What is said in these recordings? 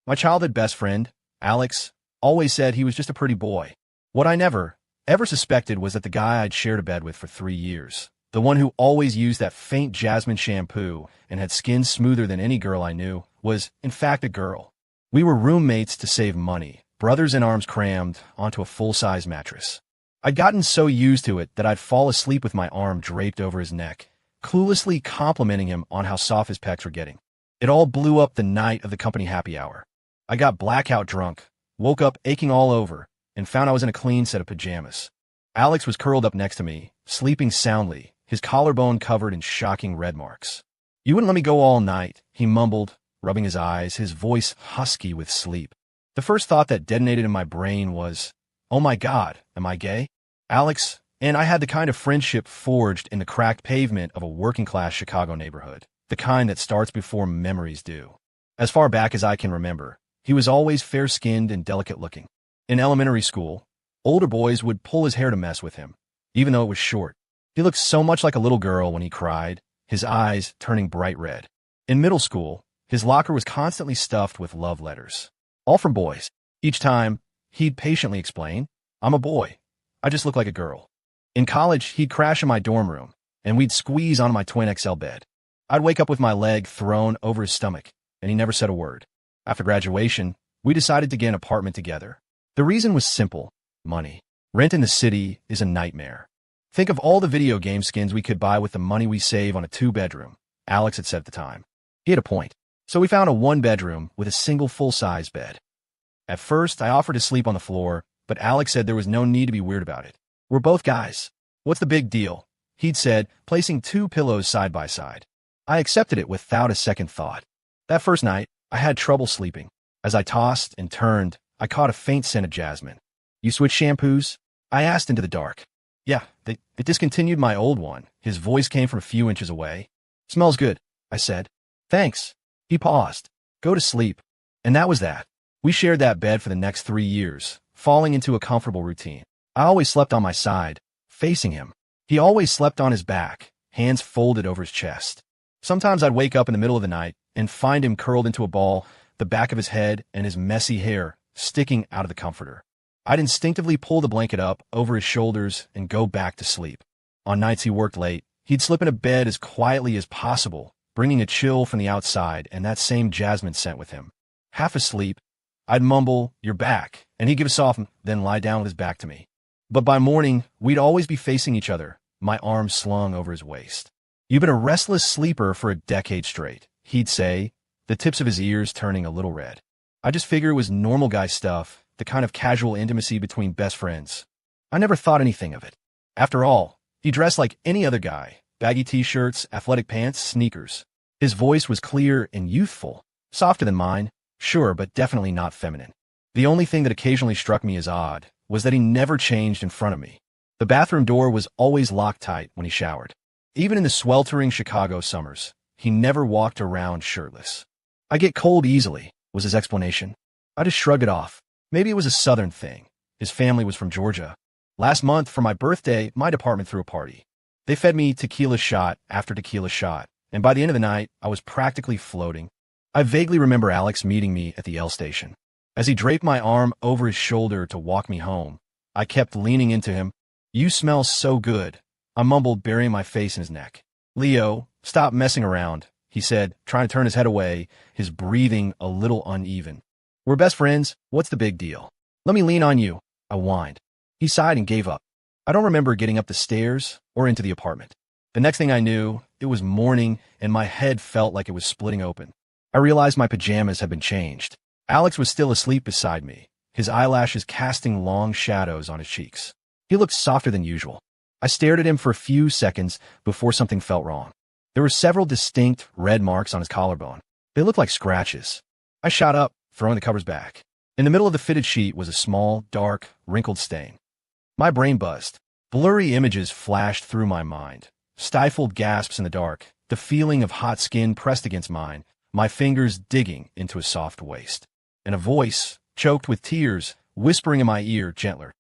My childhood best friend, Alex, always said he was just a pretty boy. What I never, ever suspected was that the guy I'd shared a bed with for 3 years, the one who always used that faint jasmine shampoo and had skin smoother than any girl I knew, was, in fact, a girl. We were roommates to save money, brothers in arms crammed onto a full-size mattress. I'd gotten so used to it that I'd fall asleep with my arm draped over his neck, cluelessly complimenting him on how soft his pecs were getting. It all blew up the night of the company happy hour. I got blackout drunk, woke up aching all over, and found I was in a clean set of pajamas. Alex was curled up next to me, sleeping soundly, his collarbone covered in shocking red marks. "You wouldn't let me go all night," he mumbled, rubbing his eyes, his voice husky with sleep. The first thought that detonated in my brain was, oh my God, am I gay? Alex and I had the kind of friendship forged in the cracked pavement of a working-class Chicago neighborhood, the kind that starts before memories do. As far back as I can remember, he was always fair-skinned and delicate-looking. In elementary school, older boys would pull his hair to mess with him, even though it was short. He looked so much like a little girl when he cried, his eyes turning bright red. In middle school, his locker was constantly stuffed with love letters, all from boys. Each time, he'd patiently explain, "I'm a boy. I just look like a girl." In college, he'd crash in my dorm room, and we'd squeeze onto my twin XL bed. I'd wake up with my leg thrown over his stomach, and he never said a word. After graduation, we decided to get an apartment together. The reason was simple: money. Rent in the city is a nightmare. Think of all the video game skins we could buy with the money we save on a two-bedroom, Alex had said at the time. He had a point. So we found a one-bedroom with a single full-size bed. At first, I offered to sleep on the floor, but Alex said there was no need to be weird about it. "We're both guys. What's the big deal?" he'd said, placing two pillows side by side. I accepted it without a second thought. That first night, I had trouble sleeping. As I tossed and turned, I caught a faint scent of jasmine. "You switched shampoos?" I asked into the dark. "Yeah, they discontinued my old one." His voice came from a few inches away. "Smells good," I said. "Thanks." He paused. "Go to sleep." And that was that. We shared that bed for the next 3 years, falling into a comfortable routine. I always slept on my side, facing him. He always slept on his back, hands folded over his chest. Sometimes I'd wake up in the middle of the night and find him curled into a ball, the back of his head and his messy hair sticking out of the comforter. I'd instinctively pull the blanket up over his shoulders and go back to sleep. On nights he worked late, he'd slip into bed as quietly as possible, bringing a chill from the outside and that same jasmine scent with him. Half asleep, I'd mumble, "You're back," and he'd give a soft, then lie down with his back to me. But by morning, we'd always be facing each other, my arms slung over his waist. "You've been a restless sleeper for a decade straight," he'd say, the tips of his ears turning a little red. I just figured it was normal guy stuff, the kind of casual intimacy between best friends. I never thought anything of it. After all, he dressed like any other guy, baggy t-shirts, athletic pants, sneakers. His voice was clear and youthful, softer than mine, sure, but definitely not feminine. The only thing that occasionally struck me as odd was that he never changed in front of me. The bathroom door was always locked tight when he showered. Even in the sweltering Chicago summers, he never walked around shirtless. "I get cold easily," was his explanation. I just shrugged it off. Maybe it was a southern thing. His family was from Georgia. Last month, for my birthday, my department threw a party. They fed me tequila shot after tequila shot, and by the end of the night, I was practically floating. I vaguely remember Alex meeting me at the L station. As he draped my arm over his shoulder to walk me home, I kept leaning into him. "You smell so good," I mumbled, burying my face in his neck. "Leo, stop messing around," he said, trying to turn his head away, his breathing a little uneven. "We're best friends. What's the big deal?" "Let me lean on you," I whined. He sighed and gave up. I don't remember getting up the stairs or into the apartment. The next thing I knew, it was morning and my head felt like it was splitting open. I realized my pajamas had been changed. Alex was still asleep beside me, his eyelashes casting long shadows on his cheeks. He looked softer than usual. I stared at him for a few seconds before something felt wrong. There were several distinct red marks on his collarbone. They looked like scratches. I shot up, throwing the covers back. In the middle of the fitted sheet was a small, dark, wrinkled stain. My brain buzzed. Blurry images flashed through my mind. Stifled gasps in the dark, the feeling of hot skin pressed against mine, my fingers digging into a soft waist. And a voice, choked with tears, whispering in my ear gentler.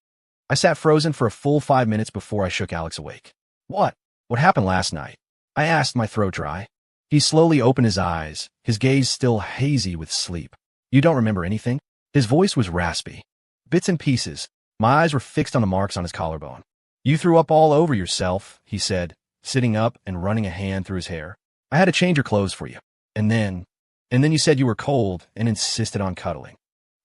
I sat frozen for a full 5 minutes before I shook Alex awake. What happened last night?" I asked, my throat dry. He slowly opened his eyes, his gaze still hazy with sleep. You don't remember anything? His voice was raspy. Bits and pieces. My eyes were fixed on the marks on his collarbone. You threw up all over yourself, he said, sitting up and running a hand through his hair. I had to change your clothes for you. And then you said you were cold and insisted on cuddling.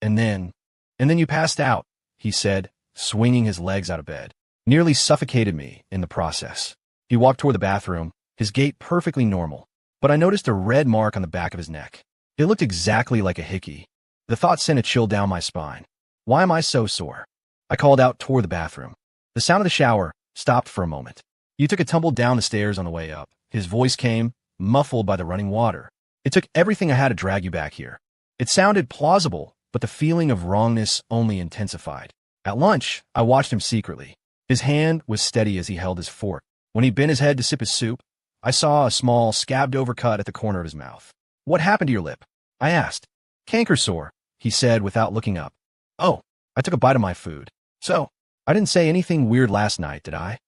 And then you passed out, he said, swinging his legs out of bed. Nearly suffocated me in the process. He walked toward the bathroom, his gait perfectly normal, but I noticed a red mark on the back of his neck. It looked exactly like a hickey. The thought sent a chill down my spine. Why am I so sore? I called out toward the bathroom. The sound of the shower stopped for a moment. You took a tumble down the stairs on the way up. His voice came, muffled by the running water. It took everything I had to drag you back here. It sounded plausible, but the feeling of wrongness only intensified. At lunch, I watched him secretly. His hand was steady as he held his fork. When he bent his head to sip his soup, I saw a small, scabbed-over cut at the corner of his mouth. What happened to your lip? I asked. Canker sore, he said without looking up. Oh, I took a bite of my food. So, I didn't say anything weird last night, did I?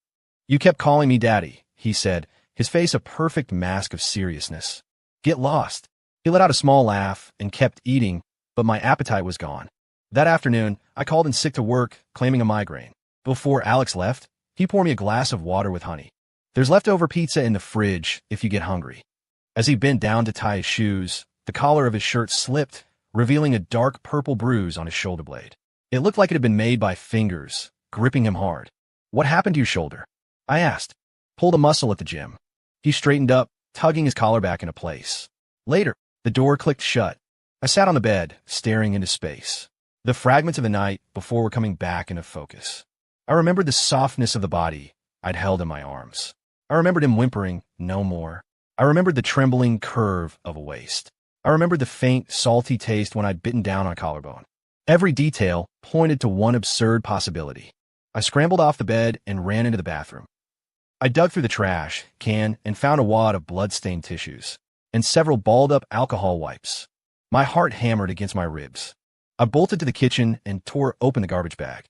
You kept calling me daddy, he said, his face a perfect mask of seriousness. Get lost. He let out a small laugh and kept eating, but my appetite was gone. That afternoon, I called in sick to work, claiming a migraine. Before Alex left, he poured me a glass of water with honey. There's leftover pizza in the fridge if you get hungry. As he bent down to tie his shoes, the collar of his shirt slipped, revealing a dark purple bruise on his shoulder blade. It looked like it had been made by fingers, gripping him hard. What happened to your shoulder? I asked. Pulled a muscle at the gym. He straightened up, tugging his collar back into place. Later, the door clicked shut. I sat on the bed, staring into space. The fragments of the night before were coming back into focus. I remembered the softness of the body I'd held in my arms. I remembered him whimpering, no more. I remembered the trembling curve of a waist. I remembered the faint, salty taste when I'd bitten down on a collarbone. Every detail pointed to one absurd possibility. I scrambled off the bed and ran into the bathroom. I dug through the trash can and found a wad of blood-stained tissues and several balled-up alcohol wipes. My heart hammered against my ribs. I bolted to the kitchen and tore open the garbage bag.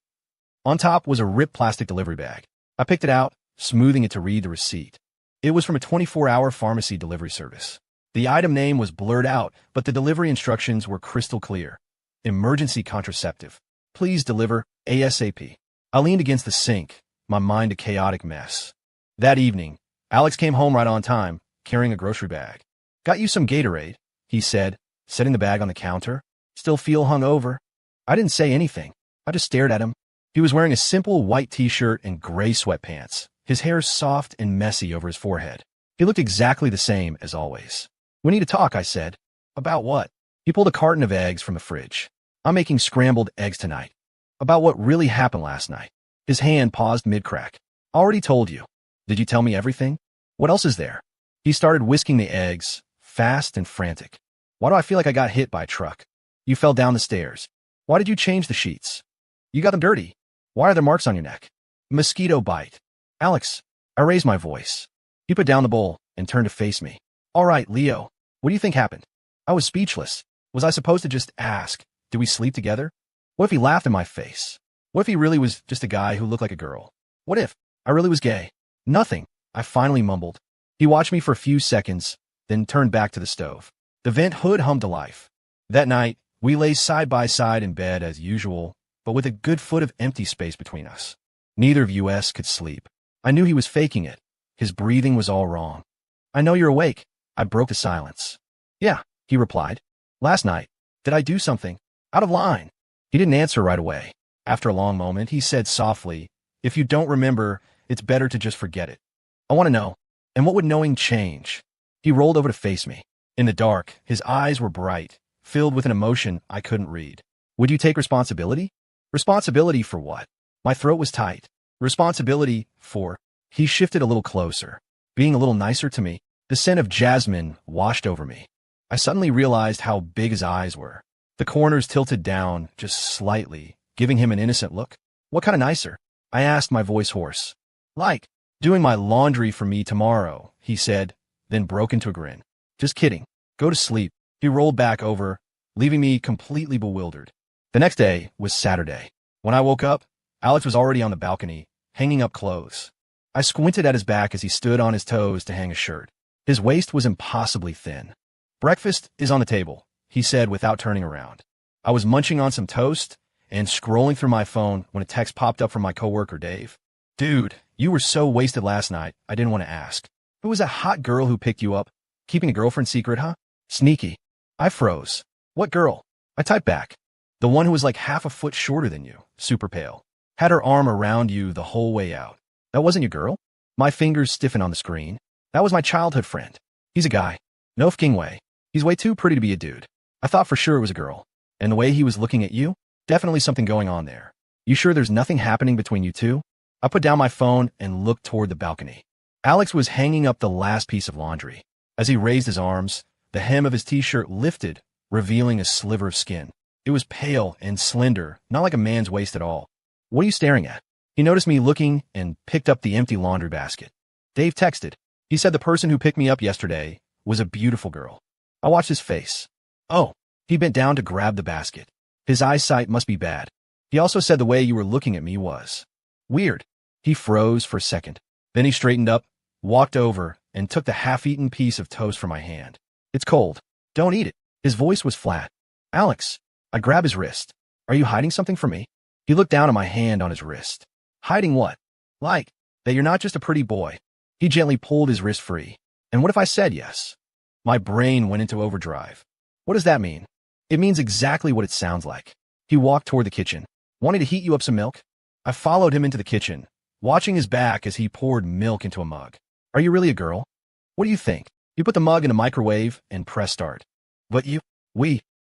On top was a ripped plastic delivery bag. I picked it out, smoothing it to read the receipt. It was from a 24-hour pharmacy delivery service. The item name was blurred out, but the delivery instructions were crystal clear. Emergency contraceptive. Please deliver ASAP. I leaned against the sink, my mind a chaotic mess. That evening, Alex came home right on time, carrying a grocery bag. Got you some Gatorade, he said, setting the bag on the counter. Still feel hungover? I didn't say anything. I just stared at him. He was wearing a simple white t-shirt and gray sweatpants, his hair soft and messy over his forehead. He looked exactly the same as always. We need to talk, I said. About what? He pulled a carton of eggs from the fridge. I'm making scrambled eggs tonight. About what really happened last night. His hand paused mid-crack. Already told you. Did you tell me everything? What else is there? He started whisking the eggs, fast and frantic. Why do I feel like I got hit by a truck? You fell down the stairs. Why did you change the sheets? You got them dirty. Why are there marks on your neck? Mosquito bite. Alex, I raised my voice. He put down the bowl and turned to face me. All right, Leo, what do you think happened? I was speechless. Was I supposed to just ask, did we sleep together? What if he laughed in my face? What if he really was just a guy who looked like a girl? What if I really was gay? Nothing, I finally mumbled. He watched me for a few seconds, then turned back to the stove. The vent hood hummed to life. That night, we lay side by side in bed as usual, but with a good foot of empty space between us. Neither of us could sleep. I knew he was faking it. His breathing was all wrong. I know you're awake. I broke the silence. Yeah, he replied. Last night, did I do something? Out of line. He didn't answer right away. After a long moment, he said softly, if you don't remember, it's better to just forget it. I want to know. And what would knowing change? He rolled over to face me. In the dark, his eyes were bright, filled with an emotion I couldn't read. Would you take responsibility? Responsibility for what? My throat was tight. Responsibility for... He shifted a little closer, being a little nicer to me. The scent of jasmine washed over me. I suddenly realized how big his eyes were. The corners tilted down just slightly, giving him an innocent look. What kind of nicer? I asked, my voice hoarse. Like, doing my laundry for me tomorrow, he said, then broke into a grin. Just kidding. Go to sleep. He rolled back over, leaving me completely bewildered. The next day was Saturday. When I woke up, Alex was already on the balcony, hanging up clothes. I squinted at his back as he stood on his toes to hang a shirt. His waist was impossibly thin. Breakfast is on the table, he said without turning around. I was munching on some toast and scrolling through my phone when a text popped up from my coworker, Dave. Dude, you were so wasted last night, I didn't want to ask. Who was that hot girl who picked you up? Keeping a girlfriend secret, huh? Sneaky. I froze. What girl? I typed back. The one who was like half a foot shorter than you, super pale. Had her arm around you the whole way out. That wasn't your girl? My fingers stiffened on the screen. That was my childhood friend. He's a guy. No f***ing way. He's way too pretty to be a dude. I thought for sure it was a girl. And the way he was looking at you? Definitely something going on there. You sure there's nothing happening between you two? I put down my phone and looked toward the balcony. Alex was hanging up the last piece of laundry. As he raised his arms, the hem of his t-shirt lifted, revealing a sliver of skin. It was pale and slender, not like a man's waist at all. What are you staring at? He noticed me looking and picked up the empty laundry basket. Dave texted. He said the person who picked me up yesterday was a beautiful girl. I watched his face. Oh, he bent down to grab the basket. His eyesight must be bad. He also said the way you were looking at me was weird. He froze for a second. Then he straightened up, walked over, and took the half-eaten piece of toast from my hand. It's cold. Don't eat it. His voice was flat. Alex. I grabbed his wrist. Are you hiding something from me? He looked down at my hand on his wrist. Hiding what? Like, that you're not just a pretty boy. He gently pulled his wrist free. And what if I said yes? My brain went into overdrive. What does that mean? It means exactly what it sounds like. He walked toward the kitchen. Wanting to heat you up some milk? I followed him into the kitchen, watching his back as he poured milk into a mug. Are you really a girl? What do you think? You put the mug in the microwave and press start. But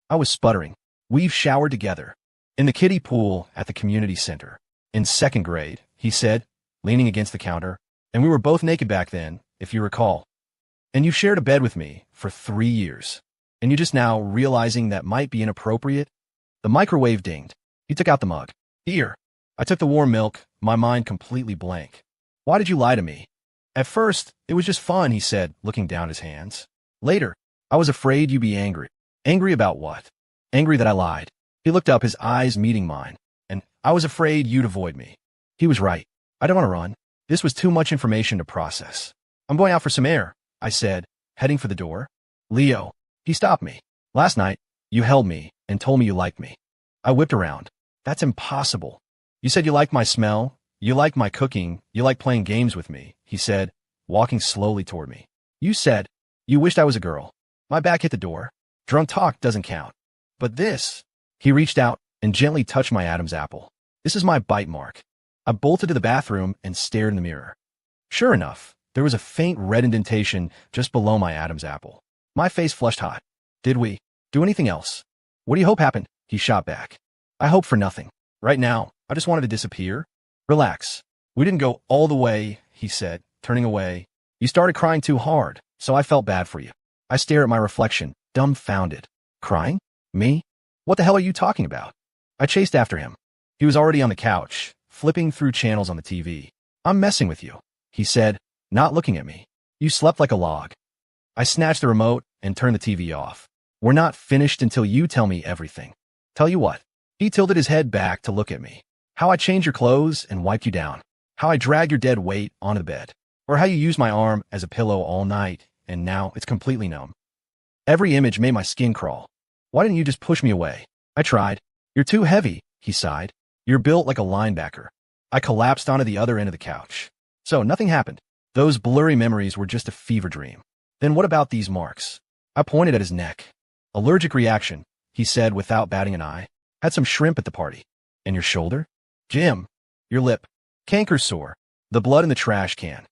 I was sputtering. We've showered together. In the kiddie pool at the community center. In second grade, he said, leaning against the counter. And we were both naked back then, if you recall. And you shared a bed with me for 3 years. And you just now realizing that might be inappropriate? The microwave dinged. He took out the mug. Here. I took the warm milk, my mind completely blank. Why did you lie to me? At first, it was just fun, he said, looking down his hands. Later, I was afraid you'd be angry. Angry about what? Angry that I lied. He looked up, his eyes meeting mine. And I was afraid you'd avoid me. He was right. I don't want to run. This was too much information to process. I'm going out for some air, I said, heading for the door. Leo. He stopped me. Last night, you held me and told me you liked me. I whipped around. That's impossible. You said you liked my smell, you liked my cooking, you liked playing games with me, he said, walking slowly toward me. You said, you wished I was a girl. My back hit the door. Drunk talk doesn't count. But this, he reached out and gently touched my Adam's apple. This is my bite mark. I bolted to the bathroom and stared in the mirror. Sure enough, there was a faint red indentation just below my Adam's apple. My face flushed hot. Did we do anything else? What do you hope happened? He shot back. I hope for nothing. Right now, I just wanted to disappear. Relax. We didn't go all the way, he said, turning away. You started crying too hard, so I felt bad for you. I stared at my reflection, dumbfounded. Crying? Me? What the hell are you talking about? I chased after him. He was already on the couch, flipping through channels on the TV. I'm messing with you, he said, not looking at me. You slept like a log. I snatched the remote and turned the TV off. We're not finished until you tell me everything. Tell you what. He tilted his head back to look at me. How I changed your clothes and wiped you down. How I dragged your dead weight onto the bed. Or how you used my arm as a pillow all night, and now it's completely numb. Every image made my skin crawl. Why didn't you just push me away? I tried. You're too heavy, he sighed. You're built like a linebacker. I collapsed onto the other end of the couch. So nothing happened. Those blurry memories were just a fever dream. Then what about these marks? I pointed at his neck. Allergic reaction, he said without batting an eye. Had some shrimp at the party. And your shoulder? Jim. Your lip. Canker sore. The blood in the trash can.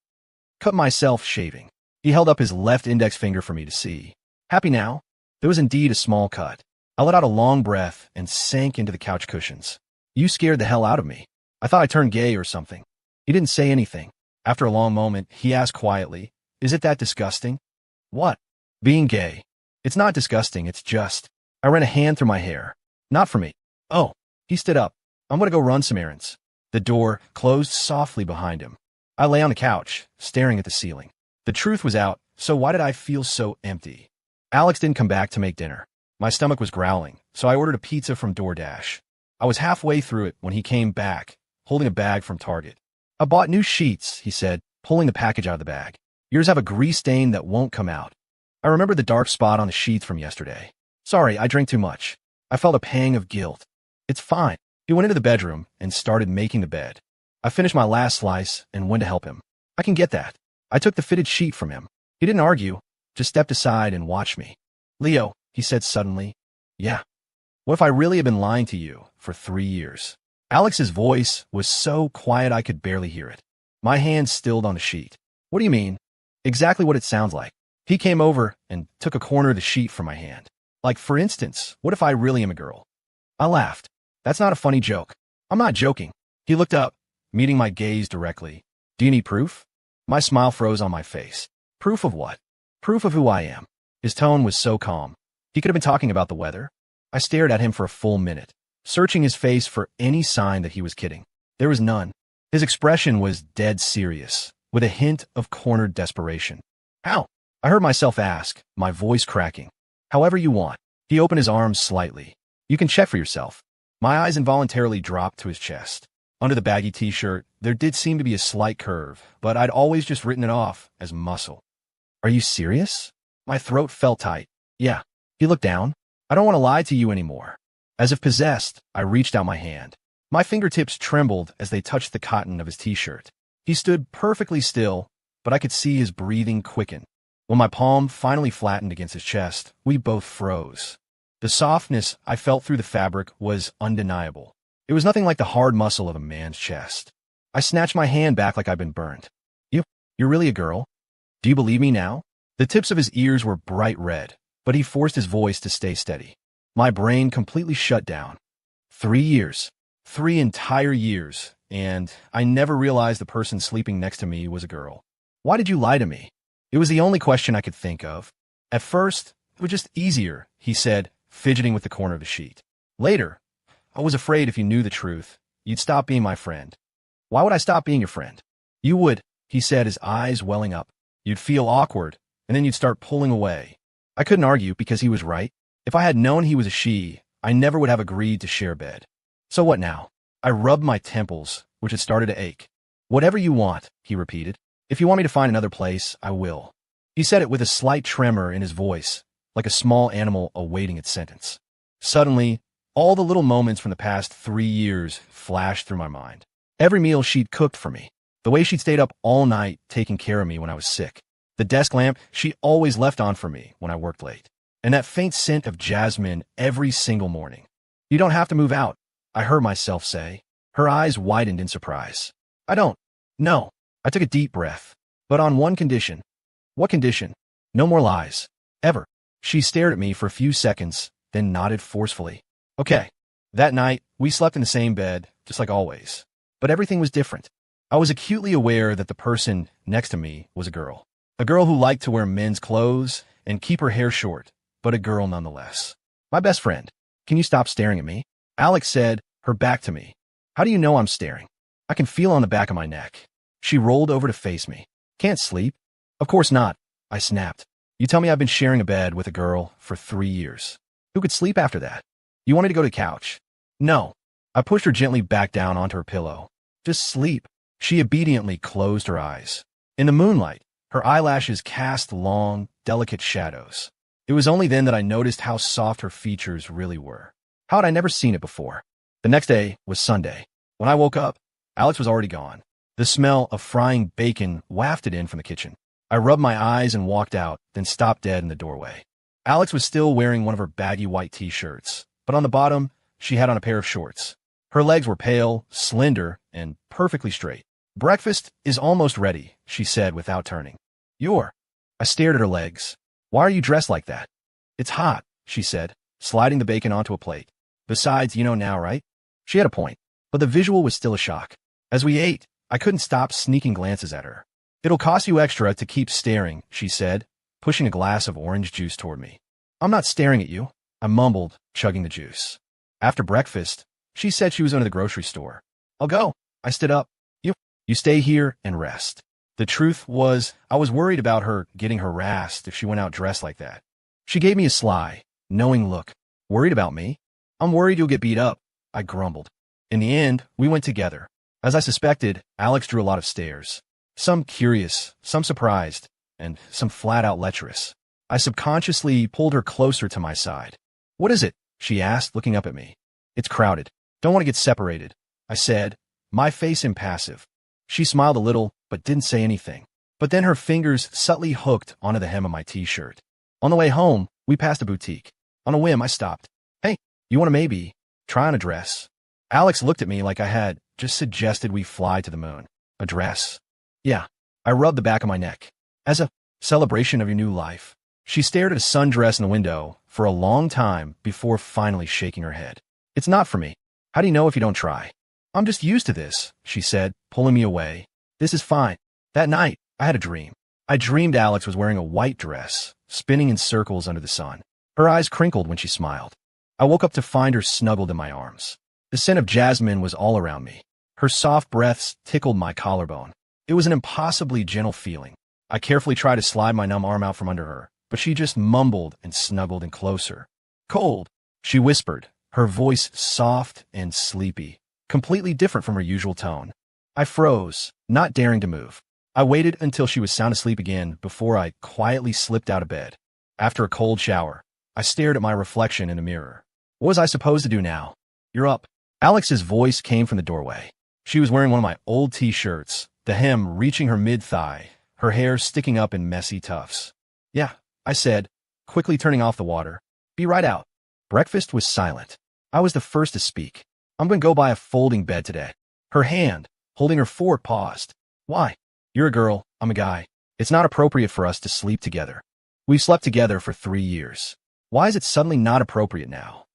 Cut myself shaving. He held up his left index finger for me to see. Happy now? There was indeed a small cut. I let out a long breath and sank into the couch cushions. You scared the hell out of me. I thought I turned gay or something. He didn't say anything. After a long moment, he asked quietly, Is it that disgusting? What? Being gay. It's not disgusting, it's just. I ran a hand through my hair. Not for me. Oh. He stood up. I'm going to go run some errands. The door closed softly behind him. I lay on the couch, staring at the ceiling. The truth was out, so why did I feel so empty? Alex didn't come back to make dinner. My stomach was growling, so I ordered a pizza from DoorDash. I was halfway through it when he came back, holding a bag from Target. I bought new sheets, he said, pulling the package out of the bag. Yours have a grease stain that won't come out. I remember the dark spot on the sheets from yesterday. Sorry, I drank too much. I felt a pang of guilt. It's fine. He went into the bedroom and started making the bed. I finished my last slice and went to help him. I can get that. I took the fitted sheet from him. He didn't argue, just stepped aside and watched me. Leo, he said suddenly. Yeah. What if I really had been lying to you for 3 years? Alex's voice was so quiet I could barely hear it. My hand stilled on the sheet. What do you mean? Exactly what it sounds like. He came over and took a corner of the sheet from my hand. Like, for instance, what if I really am a girl? I laughed. That's not a funny joke. I'm not joking. He looked up, meeting my gaze directly. Do you need proof? My smile froze on my face. Proof of what? Proof of who I am. His tone was so calm. He could have been talking about the weather. I stared at him for a full minute, searching his face for any sign that he was kidding. There was none. His expression was dead serious, with a hint of cornered desperation. How? I heard myself ask, my voice cracking. However you want. He opened his arms slightly. You can check for yourself. My eyes involuntarily dropped to his chest. Under the baggy t-shirt, there did seem to be a slight curve, but I'd always just written it off as muscle. Are you serious? My throat felt tight. Yeah. He looked down. I don't want to lie to you anymore. As if possessed, I reached out my hand. My fingertips trembled as they touched the cotton of his t-shirt. He stood perfectly still, but I could see his breathing quicken. When my palm finally flattened against his chest, we both froze. The softness I felt through the fabric was undeniable. It was nothing like the hard muscle of a man's chest. I snatched my hand back like I'd been burned. You're really a girl? Do you believe me now? The tips of his ears were bright red, but he forced his voice to stay steady. My brain completely shut down. 3 years. 3 entire years, and I never realized the person sleeping next to me was a girl. Why did you lie to me? It was the only question I could think of. At first, it was just easier, he said, fidgeting with the corner of the sheet. Later, I was afraid if you knew the truth, you'd stop being my friend. Why would I stop being your friend? You would, he said, his eyes welling up. You'd feel awkward, and then you'd start pulling away. I couldn't argue because he was right. If I had known he was a she, I never would have agreed to share a bed. So what now? I rubbed my temples, which had started to ache. Whatever you want, he repeated. If you want me to find another place, I will. He said it with a slight tremor in his voice, like a small animal awaiting its sentence. Suddenly, all the little moments from the past 3 years flashed through my mind. Every meal she'd cooked for me. The way she'd stayed up all night taking care of me when I was sick. The desk lamp she always left on for me when I worked late. And that faint scent of jasmine every single morning. You don't have to move out, I heard myself say. Her eyes widened in surprise. I don't. No. I took a deep breath. But on one condition. What condition? No more lies. Ever. She stared at me for a few seconds, then nodded forcefully. Okay. That night, we slept in the same bed, just like always. But everything was different. I was acutely aware that the person next to me was a girl. A girl who liked to wear men's clothes and keep her hair short, but a girl nonetheless. My best friend. Can you stop staring at me? Alex said, her back to me. How do you know I'm staring? I can feel on the back of my neck. She rolled over to face me. Can't sleep? Of course not, I snapped. You tell me I've been sharing a bed with a girl for 3 years. Who could sleep after that? You want me to go to the couch? No. I pushed her gently back down onto her pillow. Just sleep. She obediently closed her eyes. In the moonlight, her eyelashes cast long, delicate shadows. It was only then that I noticed how soft her features really were. How had I never seen it before? The next day was Sunday. When I woke up, Alex was already gone. The smell of frying bacon wafted in from the kitchen. I rubbed my eyes and walked out, then stopped dead in the doorway. Alex was still wearing one of her baggy white t-shirts, but on the bottom, she had on a pair of shorts. Her legs were pale, slender, and perfectly straight. Breakfast is almost ready, she said without turning. I stared at her legs. Why are you dressed like that? It's hot, she said, sliding the bacon onto a plate. Besides, you know now, right? She had a point, but the visual was still a shock. As we ate, I couldn't stop sneaking glances at her. It'll cost you extra to keep staring, she said, pushing a glass of orange juice toward me. I'm not staring at you, I mumbled, chugging the juice. After breakfast, she said she was going to the grocery store. I'll go. I stood up. You stay here and rest. The truth was, I was worried about her getting harassed if she went out dressed like that. She gave me a sly, knowing look. Worried about me? I'm worried you'll get beat up, I grumbled. In the end, we went together. As I suspected, Alex drew a lot of stares. Some curious, some surprised, and some flat-out lecherous. I subconsciously pulled her closer to my side. What is it? She asked, looking up at me. It's crowded. Don't want to get separated, I said, my face impassive. She smiled a little, but didn't say anything. But then her fingers subtly hooked onto the hem of my t-shirt. On the way home, we passed a boutique. On a whim, I stopped. Hey, you want to maybe try on a dress? Alex looked at me like I had just suggested we fly to the moon. A dress? Yeah. I rubbed the back of my neck. As a celebration of your new life. She stared at a sundress in the window for a long time before finally shaking her head. It's not for me. How do you know if you don't try? I'm just used to this, she said, pulling me away. This is fine. That night, I had a dream. I dreamed Alex was wearing a white dress, spinning in circles under the sun. Her eyes crinkled when she smiled. I woke up to find her snuggled in my arms. The scent of jasmine was all around me. Her soft breaths tickled my collarbone. It was an impossibly gentle feeling. I carefully tried to slide my numb arm out from under her, but she just mumbled and snuggled in closer. Cold, she whispered, her voice soft and sleepy, completely different from her usual tone. I froze, not daring to move. I waited until she was sound asleep again before I quietly slipped out of bed. After a cold shower, I stared at my reflection in the mirror. What was I supposed to do now? You're up. Alex's voice came from the doorway. She was wearing one of my old t-shirts, the hem reaching her mid-thigh, her hair sticking up in messy tufts. Yeah, I said, quickly turning off the water. Be right out. Breakfast was silent. I was the first to speak. I'm going to go buy a folding bed today. Her hand, holding her fork, paused. Why? You're a girl, I'm a guy. It's not appropriate for us to sleep together. We've slept together for 3 years. Why is it suddenly not appropriate now?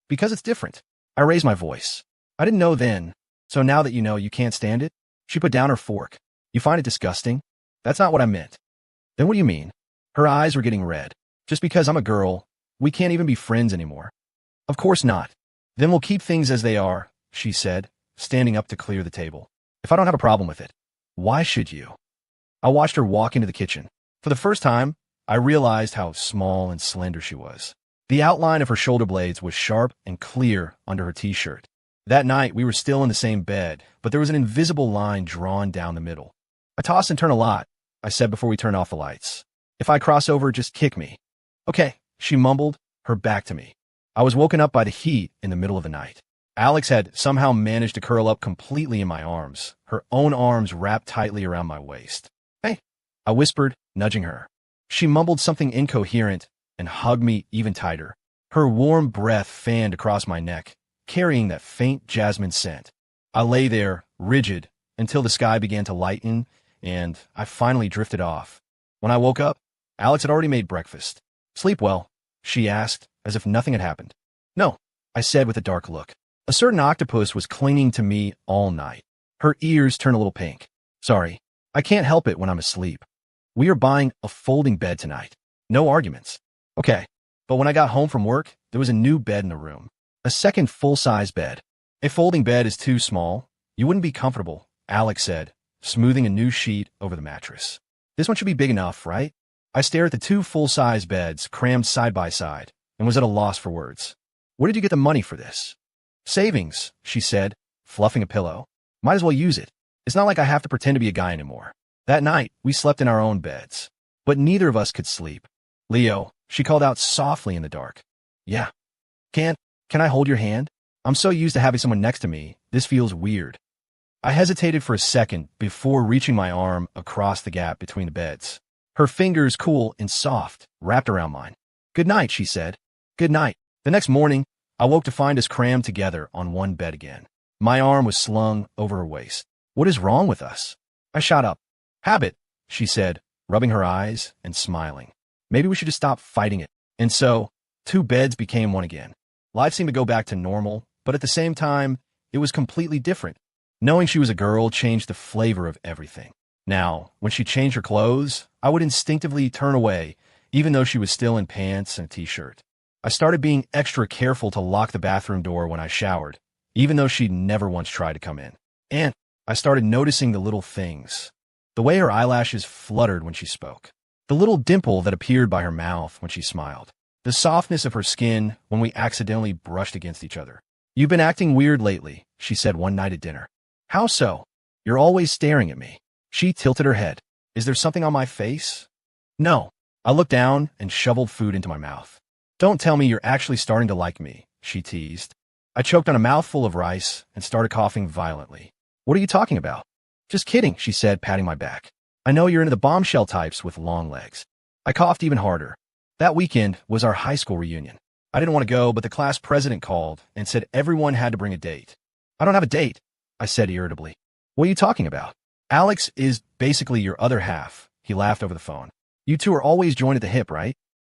Because it's different. I raised my voice. I didn't know then, so now that you know, you can't stand it? She put down her fork. You find it disgusting? That's not what I meant. Then what do you mean? Her eyes were getting red. Just because I'm a girl, we can't even be friends anymore. Of course not. Then we'll keep things as they are, she said, standing up to clear the table. If I don't have a problem with it, why should you? I watched her walk into the kitchen. For the first time, I realized how small and slender she was. The outline of her shoulder blades was sharp and clear under her t-shirt. That night, we were still in the same bed, but there was an invisible line drawn down the middle. I toss and turn a lot, I said before we turned off the lights. If I cross over, just kick me. Okay, she mumbled, her back to me. I was woken up by the heat in the middle of the night. Alex had somehow managed to curl up completely in my arms, her own arms wrapped tightly around my waist. Hey, I whispered, nudging her. She mumbled something incoherent and hugged me even tighter. Her warm breath fanned across my neck, carrying that faint jasmine scent. I lay there, rigid, until the sky began to lighten, and I finally drifted off. When I woke up, Alex had already made breakfast. Sleep well? She asked, as if nothing had happened. No, I said with a dark look. A certain octopus was clinging to me all night. Her ears turned a little pink. Sorry, I can't help it when I'm asleep. We are buying a folding bed tonight. No arguments. Okay, but when I got home from work, there was a new bed in the room. A second full-size bed. A folding bed is too small. You wouldn't be comfortable, Alex said, smoothing a new sheet over the mattress. This one should be big enough, right? I stared at the 2 full-size beds crammed side by side and was at a loss for words. Where did you get the money for this? Savings, she said, fluffing a pillow. Might as well use it. It's not like I have to pretend to be a guy anymore. That night, we slept in our own beds, but neither of us could sleep. Leo, she called out softly in the dark. Yeah. Can I hold your hand? I'm so used to having someone next to me, this feels weird. I hesitated for a second before reaching my arm across the gap between the beds. Her fingers, cool and soft, wrapped around mine. Good night, she said. Good night. The next morning, I woke to find us crammed together on one bed again. My arm was slung over her waist. What is wrong with us? I shot up. Habit, she said, rubbing her eyes and smiling. Maybe we should just stop fighting it. And so, 2 beds became one again. Life seemed to go back to normal, but at the same time, it was completely different. Knowing she was a girl changed the flavor of everything. Now, when she changed her clothes, I would instinctively turn away, even though she was still in pants and a t-shirt. I started being extra careful to lock the bathroom door when I showered, even though she'd never once tried to come in. And I started noticing the little things. The way her eyelashes fluttered when she spoke. The little dimple that appeared by her mouth when she smiled. The softness of her skin when we accidentally brushed against each other. You've been acting weird lately, she said one night at dinner. How so? You're always staring at me. She tilted her head. Is there something on my face? No. I looked down and shoveled food into my mouth. Don't tell me you're actually starting to like me, she teased. I choked on a mouthful of rice and started coughing violently. What are you talking about? Just kidding, she said, patting my back. I know you're into the bombshell types with long legs. I coughed even harder. That weekend was our high school reunion. I didn't want to go, but the class president called and said everyone had to bring a date. I don't have a date, I said irritably. What are you talking about? Alex is basically your other half, he laughed over the phone. You two are always joined at the hip, right?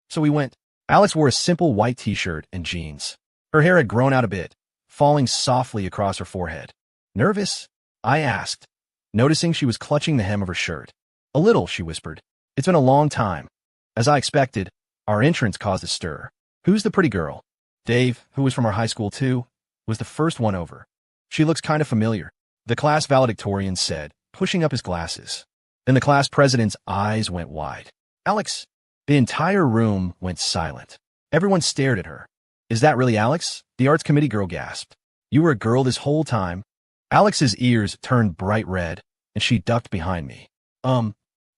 So we went. Alex wore a simple white t-shirt and jeans. Her hair had grown out a bit, falling softly across her forehead. Nervous? I asked, noticing she was clutching the hem of her shirt. A little, she whispered. It's been a long time. As I expected, our entrance caused a stir. Who's the pretty girl? Dave, who was from our high school too, was the first one over. She looks kind of familiar, the class valedictorian said, pushing up his glasses. Then the class president's eyes went wide. Alex? The entire room went silent. Everyone stared at her. Is that really Alex? The arts committee girl gasped. You were a girl this whole time? Alex's ears turned bright red, and she ducked behind me. I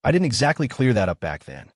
didn't exactly clear that up back then.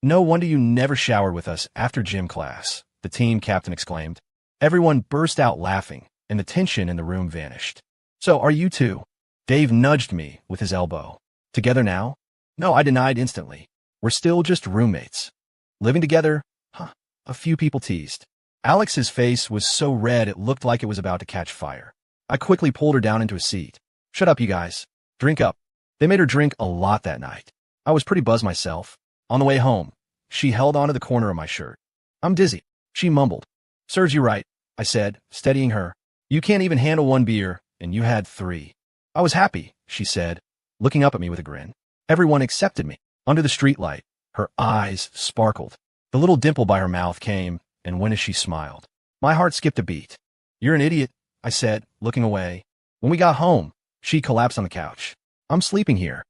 No wonder you never showered with us after gym class, the team captain exclaimed. Everyone burst out laughing, and the tension in the room vanished. So are you two? Dave nudged me with his elbow. Together now? No, I denied instantly. We're still just roommates. Living together? Huh, a few people teased. Alex's face was so red it looked like it was about to catch fire. I quickly pulled her down into a seat. Shut up, you guys. Drink up. They made her drink a lot that night. I was pretty buzzed myself. On the way home, she held onto the corner of my shirt. I'm dizzy, she mumbled. Serves you right, I said, steadying her. You can't even handle one beer, and you had 3. I was happy, she said, looking up at me with a grin. Everyone accepted me. Under the streetlight, her eyes sparkled. The little dimple by her mouth came and went as she smiled. My heart skipped a beat. You're an idiot, I said, looking away. When we got home, she collapsed on the couch. I'm sleeping here.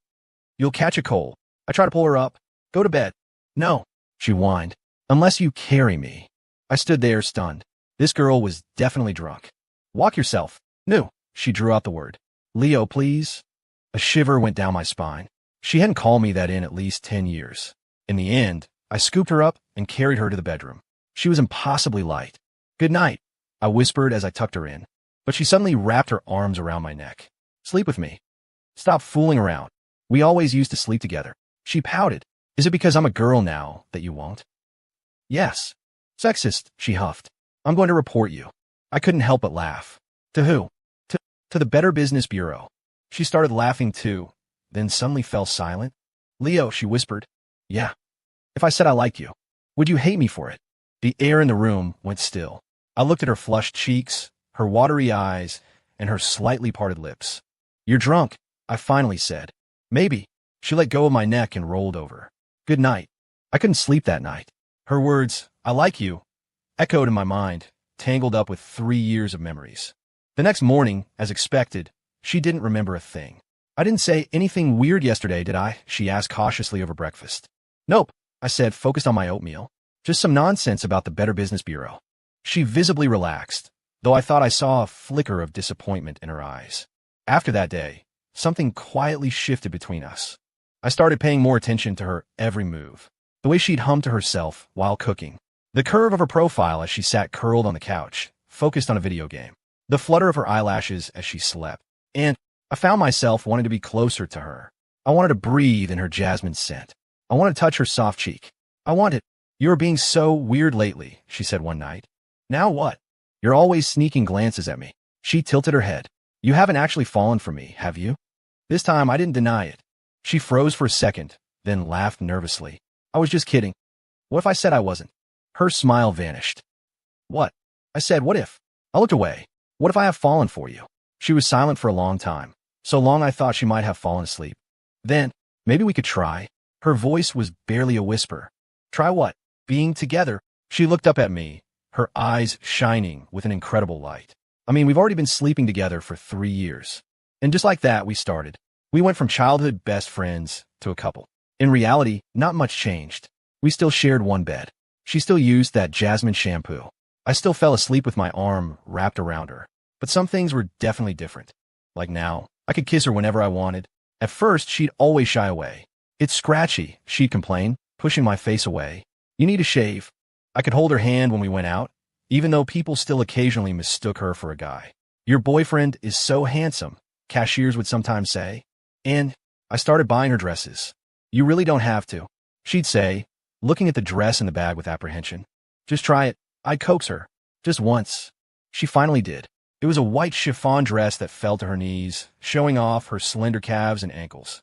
You'll catch a cold. I tried to pull her up. Go to bed. No, she whined. Unless you carry me. I stood there stunned. This girl was definitely drunk. Walk yourself. No, she drew out the word. Leo, please. A shiver went down my spine. She hadn't called me that in at least 10 years. In the end, I scooped her up and carried her to the bedroom. She was impossibly light. Good night, I whispered as I tucked her in. But she suddenly wrapped her arms around my neck. Sleep with me. Stop fooling around. We always used to sleep together. She pouted. Is it because I'm a girl now that you won't? Yes. Sexist, she huffed. I'm going to report you. I couldn't help but laugh. To who? To the Better Business Bureau. She started laughing too, then suddenly fell silent. Leo, she whispered. Yeah. If I said I liked you, would you hate me for it? The air in the room went still. I looked at her flushed cheeks, her watery eyes, and her slightly parted lips. You're drunk, I finally said. Maybe. She let go of my neck and rolled over. Good night. I couldn't sleep that night. Her words, I like you, echoed in my mind, tangled up with 3 years of memories. The next morning, as expected, she didn't remember a thing. I didn't say anything weird yesterday, did I? She asked cautiously over breakfast. Nope, I said, focused on my oatmeal. Just some nonsense about the Better Business Bureau. She visibly relaxed, though I thought I saw a flicker of disappointment in her eyes. After that day, something quietly shifted between us. I started paying more attention to her every move. The way she'd hum to herself while cooking. The curve of her profile as she sat curled on the couch, focused on a video game. The flutter of her eyelashes as she slept. And I found myself wanting to be closer to her. I wanted to breathe in her jasmine scent. I wanted to touch her soft cheek. I wanted. You're being so weird lately, she said one night. Now what? You're always sneaking glances at me. She tilted her head. You haven't actually fallen for me, have you? This time I didn't deny it. She froze for a second, then laughed nervously. I was just kidding. What if I said I wasn't? Her smile vanished. What? I said, what if? I looked away. What if I have fallen for you? She was silent for a long time. So long I thought she might have fallen asleep. Then, maybe we could try. Her voice was barely a whisper. Try what? Being together. She looked up at me, her eyes shining with an incredible light. I mean, we've already been sleeping together for 3 years. And just like that, we started. We went from childhood best friends to a couple. In reality, not much changed. We still shared one bed. She still used that jasmine shampoo. I still fell asleep with my arm wrapped around her. But some things were definitely different. Like now, I could kiss her whenever I wanted. At first, she'd always shy away. It's scratchy, she'd complain, pushing my face away. You need a shave. I could hold her hand when we went out, even though people still occasionally mistook her for a guy. Your boyfriend is so handsome, cashiers would sometimes say. And I started buying her dresses. You really don't have to, she'd say, looking at the dress in the bag with apprehension. Just try it. I'd coax her. Just once. She finally did. It was a white chiffon dress that fell to her knees, showing off her slender calves and ankles.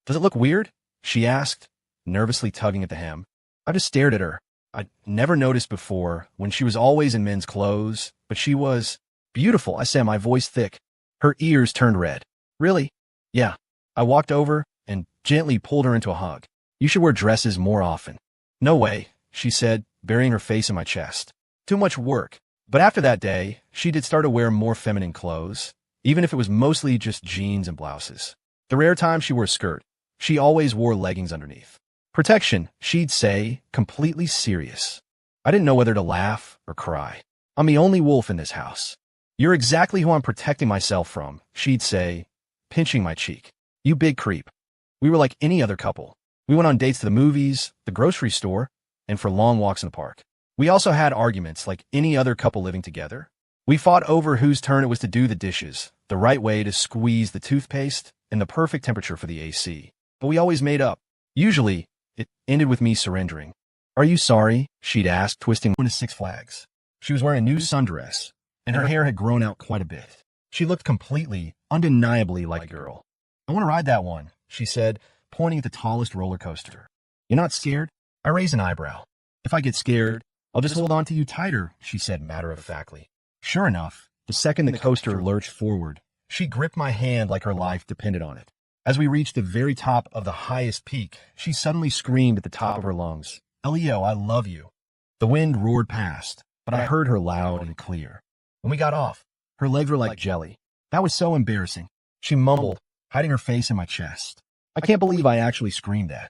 Does it look weird? She asked, nervously tugging at the hem. I just stared at her. I'd never noticed before when she was always in men's clothes, but she was beautiful, I said, my voice thick. Her ears turned red. Really? Yeah. I walked over and gently pulled her into a hug. You should wear dresses more often. No way, she said, burying her face in my chest. Too much work. But after that day, she did start to wear more feminine clothes, even if it was mostly just jeans and blouses. The rare time she wore a skirt, she always wore leggings underneath. Protection, she'd say, completely serious. I didn't know whether to laugh or cry. I'm the only wolf in this house. You're exactly who I'm protecting myself from, she'd say, pinching my cheek. You big creep. We were like any other couple. We went on dates to the movies, the grocery store, and for long walks in the park. We also had arguments like any other couple living together. We fought over whose turn it was to do the dishes, the right way to squeeze the toothpaste, and the perfect temperature for the AC. But we always made up. Usually, it ended with me surrendering. Are you sorry? She'd ask, twisting one to Six Flags. She was wearing a new sundress, and her hair had grown out quite a bit. She looked completely, undeniably like a girl. I want to ride that one, she said, pointing at the tallest roller coaster. You're not scared? I raised an eyebrow. If I get scared, I'll just hold on to you tighter, she said matter-of-factly. Sure enough, the second the coaster lurched forward, she gripped my hand like her life depended on it. As we reached the very top of the highest peak, she suddenly screamed at the top of her lungs, Leo, I love you. The wind roared past, but I heard her loud and clear. When we got off, her legs were like jelly. That was so embarrassing. She mumbled, hiding her face in my chest. I can't believe I actually screamed that.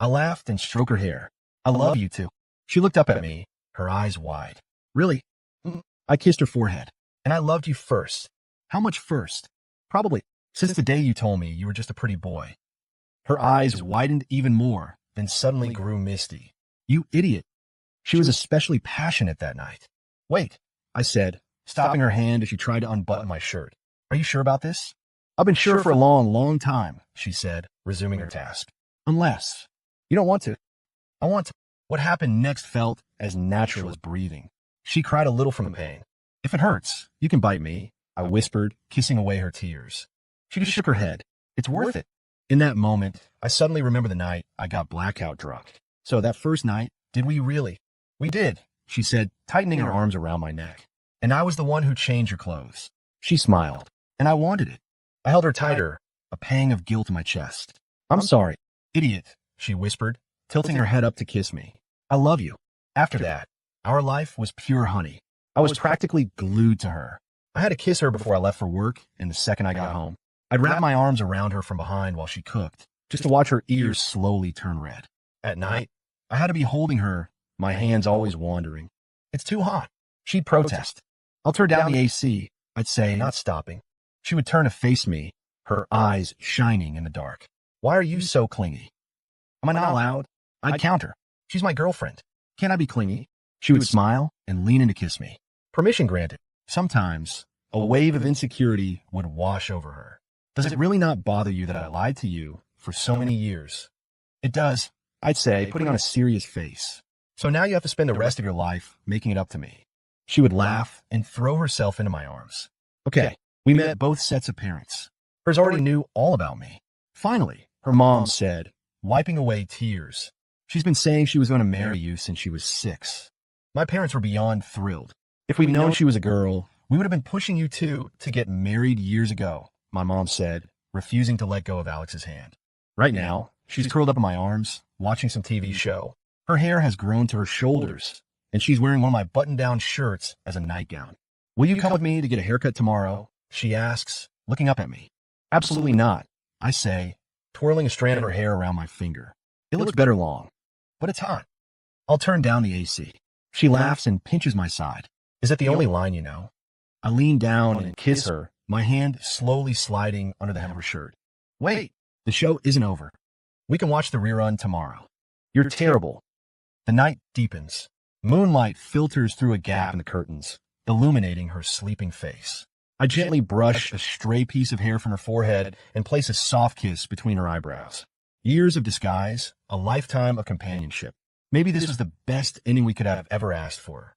I laughed and stroked her hair. I love you too. She looked up at me, her eyes wide. Really? I kissed her forehead. And I loved you first. How much first? Probably since the day you told me you were just a pretty boy. Her eyes widened even more, then suddenly grew misty. You idiot. She was especially passionate that night. Wait, I said, stopping her hand as she tried to unbutton my shirt. Are you sure about this? I've been sure for a long, long time, she said, resuming her task. Unless you don't want to. I want to. What happened next felt as natural as breathing. She cried a little from the pain. If it hurts, you can bite me, I whispered, kissing away her tears. She just shook her head. It's worth it. In that moment, I suddenly remember the night I got blackout drunk. So that first night, did we really? We did, she said, tightening her arms around my neck. And I was the one who changed your clothes. She smiled, and I wanted it. I held her tighter, a pang of guilt in my chest. I'm sorry, idiot, she whispered, tilting her head up to kiss me. I love you. After that, our life was pure honey. I was practically glued to her. I had to kiss her before I left for work, and the second I got home, I'd wrap my arms around her from behind while she cooked, just to watch her ears slowly turn red. At night, I had to be holding her, my hands always wandering. It's too hot. She'd protest. I'll turn down the AC, I'd say, not stopping. She would turn to face me, her eyes shining in the dark. Why are you so clingy? Am I not allowed? I'd counter. She's my girlfriend. Can't I be clingy? She would smile and lean in to kiss me. Permission granted. Sometimes, a wave of insecurity would wash over her. Does it really not bother you that I lied to you for so many years? It does, I'd say, putting on a serious face. So now you have to spend the rest of your life making it up to me. She would laugh and throw herself into my arms. Okay, we met both sets of parents. Hers already knew all about me. Finally, her mom said, wiping away tears. She's been saying she was going to marry you since she was 6. My parents were beyond thrilled. If we'd known she was a girl, we would have been pushing you two to get married years ago, my mom said, refusing to let go of Alex's hand. Right now, she's curled up in my arms, watching some TV show. Her hair has grown to her shoulders, and she's wearing one of my button-down shirts as a nightgown. Will you come with me to get a haircut tomorrow? She asks, looking up at me. Absolutely not, I say, twirling a strand of her hair around my finger. It looks better long, but it's hot. I'll turn down the AC. She laughs and pinches my side. Is that the only line you know? I lean down and kiss her, my hand slowly sliding under the hem of her shirt. Wait, the show isn't over. We can watch the rerun tomorrow. You're terrible. The night deepens. Moonlight filters through a gap in the curtains, illuminating her sleeping face. I gently brush a stray piece of hair from her forehead and place a soft kiss between her eyebrows. Years of disguise, a lifetime of companionship. Maybe this was the best ending we could have ever asked for.